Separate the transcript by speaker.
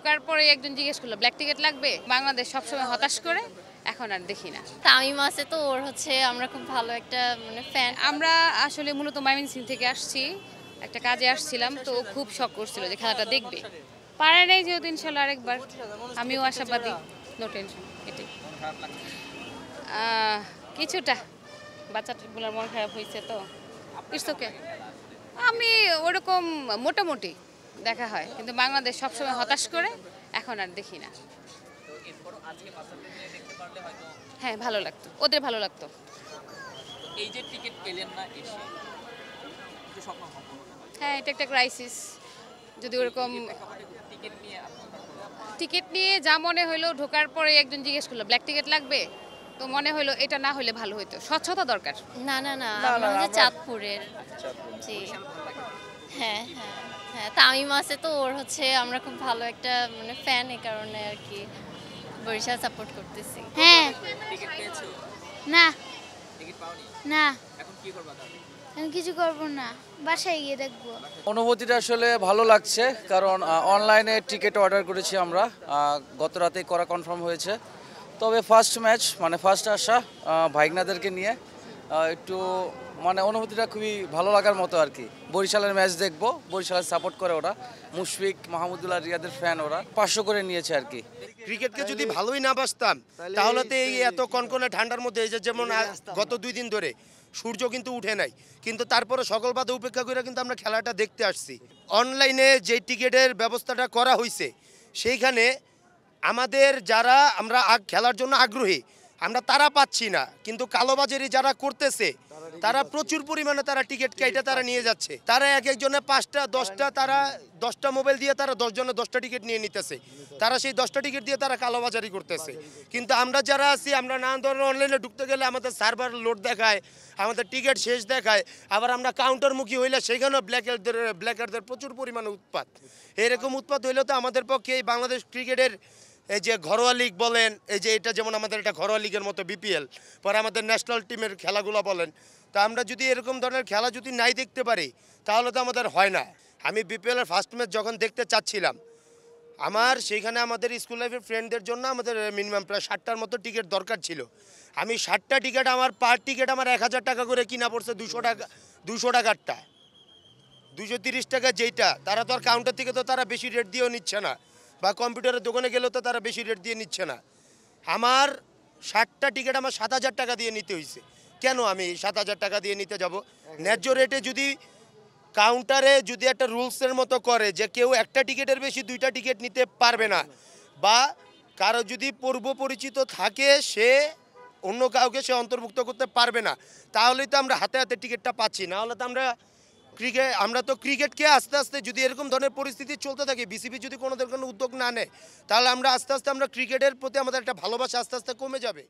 Speaker 1: ঢোকার পরে একজন জিজ্ঞেস করলো ব্ল্যাক টিকিট লাগবে। বাংলাদেশ সবসময় হতাশ করে, এখন আর দেখি না।
Speaker 2: তামিম আছে তো ওর হচ্ছে আমরা খুব ভালো একটা ফ্যান।
Speaker 1: আমরা আসলে মূলত ময়মনসিংহ থেকে আসছি, একটা কাজে আসছিলাম, তো ও খুব শখ করছিল যে খেলাটা দেখবে। পারে নাই যেহেতু ইনশাল্লাহ আরেকবার। আমিও আশাবাদী, নো টেনশন। এটাই কিছুটা বাচ্চাগুলোর মন খারাপ হয়েছে তো ইটস। আমি ওরকম মোটামুটি দেখা হয়, কিন্তু বাংলাদেশ সবসময় হতাশ করে, এখন আর দেখি না। হ্যাঁ, ভালো লাগতো, ওদের ভালো লাগতো।
Speaker 3: এই যে টিকিট পেলেন না এসে একটু স্বপ্ন সম্পূর্ণ হয়।
Speaker 1: হ্যাঁ, এটা একটা ক্রাইসিস। যদি ওরকম টিকিট নিয়ে যা মনে হলো, ঢোকার পরে একজন জিজ্ঞেস করলো ব্ল্যাক টিকিট লাগবে, তো মনে হলো এটা না হলে ভালো হতো। স্বচ্ছতা দরকার।
Speaker 2: না না না, আমরা হচ্ছে চাঁদপুরের। জি, হ্যাঁ হ্যাঁ হ্যাঁ, তামিম আছে তো ওর হচ্ছে আমরা খুব ভালো একটা ফ্যান, এই কারণে আর কি বরিশাল সাপোর্ট করতেছি।
Speaker 4: হ্যাঁ।
Speaker 3: টিকিট পেয়েছো?
Speaker 4: না
Speaker 3: টিকিট পাওনি?
Speaker 4: না,
Speaker 3: এখন কি করবা তাহলে?
Speaker 4: আমি কিছু করব না, বাসায় গিয়ে দেখবো।
Speaker 5: অনুভূতিটা আসলে ভালো লাগছে, কারণ অনলাইনে টিকিট অর্ডার করেছি আমরা, গত রাতেই করা কনফার্ম হয়েছে। তবে ফার্স্ট ম্যাচ মানে ফার্স্ট আসা ভাইগনাদেরকে নিয়ে একটু অনুভূতিটা খুবই ভালো লাগার মতো আর কি। বরিশালের ম্যাচ দেখবো, বরিশালের সাপোর্ট করে ওরা, মুশফিক মাহমুদুল্লাহ রিয়াদের ফ্যান, ওরা 500 করে নিয়েছে আর কি।
Speaker 6: ক্রিকেটকে যদি ভালোই না বাসতাম তাহলে তো এই এত কনকনে ঠান্ডার মধ্যে এই যে যেমন গত 2 দিন ধরে সূর্য কিন্তু উঠে নাই, কিন্তু তারপরে সকল বাধা উপেক্ষা করে কিন্তু আমরা খেলাটা দেখতে আসছি। অনলাইনে যে টিকিটের ব্যবস্থাটা করা হয়েছে সেইখানে আমাদের যারা আমরা খেলার জন্য আগ্রহী আমরা তারা পাচ্ছি না, কিন্তু কালোবাজারি যারা করতেছে তারা প্রচুর পরিমাণে তারা টিকিট কেটে তারা নিয়ে যাচ্ছে। তারা এক একজনে 5টা 10টা তারা 10টা মোবাইল দিয়ে তারা 10 জনে 10টা টিকিট নিয়ে নিতেছে। তারা সেই 10টা টিকিট দিয়ে তারা কালোবাজারি করতেছে। কিন্তু আমরা যারা আছি আমরা নানা ধরনের অনলাইনে ঢুকতে গেলে আমাদের সার্ভার লোড দেখায়, আমাদের টিকিট শেষ দেখায়, আবার আমরা কাউন্টারমুখী হইলে সেখানেও ব্ল্যাকারদের প্রচুর পরিমাণে উৎপাত। এরকম উৎপাত হইলে তো আমাদের পক্ষে এই বাংলাদেশ ক্রিকেটের এই যে ঘরোয়া লিগ বলেন, এই যে এটা যেমন আমাদের একটা ঘরোয়া লিগের মতো বিপিএল, পরে আমাদের ন্যাশনাল টিমের খেলাগুলো বলেন, তা আমরা যদি এরকম ধরনের খেলা যদি নাই দেখতে পারি তাহলে তো আমাদের হয় না। আমি বিপিএলের ফার্স্ট ম্যাচ যখন দেখতে চাচ্ছিলাম, আমার সেইখানে আমাদের স্কুল লাইফের ফ্রেন্ডদের জন্য আমাদের মিনিমাম প্রায় 60টার মতো টিকিট দরকার ছিল। আমি 60টা টিকিট আমার পার টিকিট আমার 1000 টাকা করে কিনা পড়ছে, 200 টাকারটা 230 টাকা যেইটা, তারা তো আর কাউন্টার থেকে তো তারা বেশি রেট দিয়েও নিচ্ছে না, বা কম্পিউটারের দোকানে গেলেও তো তারা বেশি রেট দিয়ে নিচ্ছে না। আমার 60টা টিকিট আমার 7000 টাকা দিয়ে নিতে হয়েছে। কেন আমি 7000 টাকা দিয়ে নিতে যাব? ন্যায্য রেটে যদি কাউন্টারে যদি একটা রুলসের মতো করে যে কেউ একটা টিকিটের বেশি 2টা টিকিট নিতে পারবে না, বা কারো যদি পূর্ব পরিচিত থাকে সে অন্য কাউকে সে অন্তর্ভুক্ত করতে পারবে না, তাহলেই তো আমরা হাতে হাতে টিকিটটা পাচ্ছি। না হলে তো আমরা তো ক্রিকেটকে আস্তে আস্তে যদি এরকম ধরনের পরিস্থিতি চলতে থাকে, বিসিবি যদি কোনো উদ্যোগ না নেয়, তাহলে আমরা আস্তে আস্তে আমরা ক্রিকেটের প্রতি আমাদের একটা ভালোবাসা আস্তে আস্তে কমে যাবে।